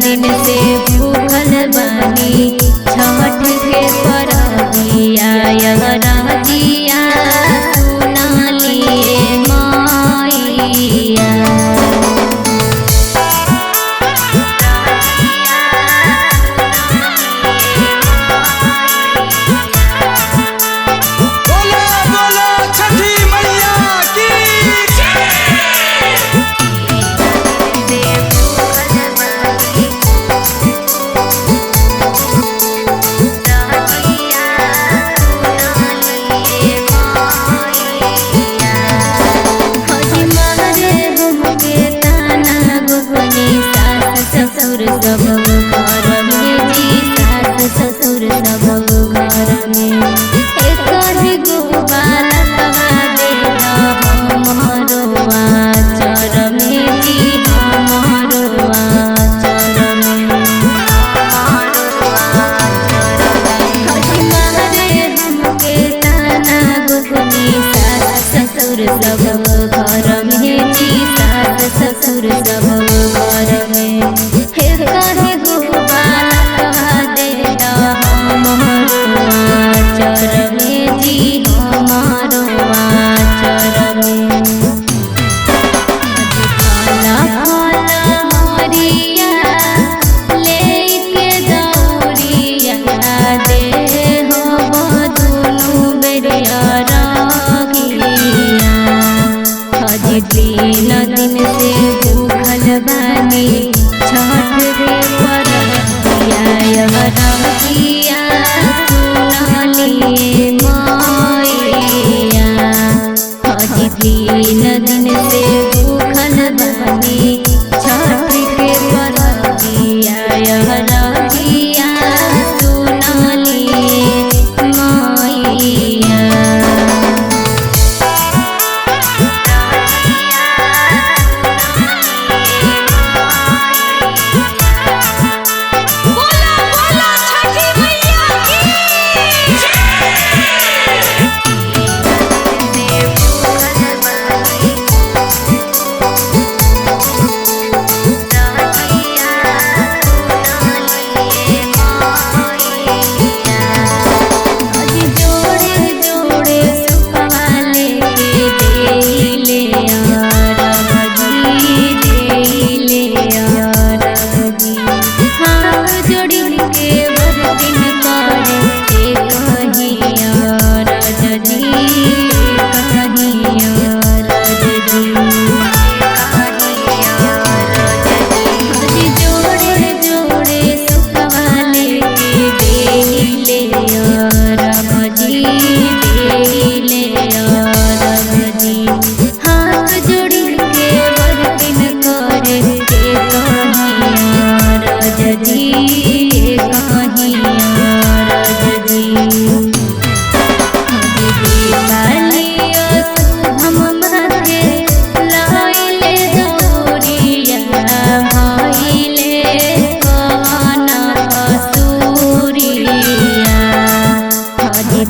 दिन से भूखल बानी छठ के परबिया रजिया सुनलिए मैया। ससुर सब घर में जी सास ससुर सब घर में एक ही गो बालकवा दे हमरो आचर में जी हमरो आचर में मारे हमके ताना गोतनी सास ससुर सब घर में जी सास ससुर सब घर में कहे गो बालकवा दे हमरो आचर में जी हमरो आचर में। फल फल हरिया लेके दौरिया दे हो दुनु बेरिया रगिया। हजी 3 दिन से भूखल बानी छठ रे परबिया रजिया सुनलिए मैया। हजी 3 दिन से भूखल बानी छठ के परबिया रजिया सुनलिए मैया।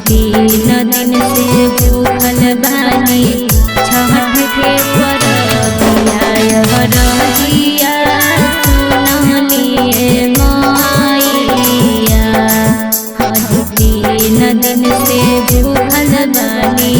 तीन दिन से भूखल बानी छठ के परबिया रजिया सुनलिए मैया। हजी 3 दिन से भूखल बानी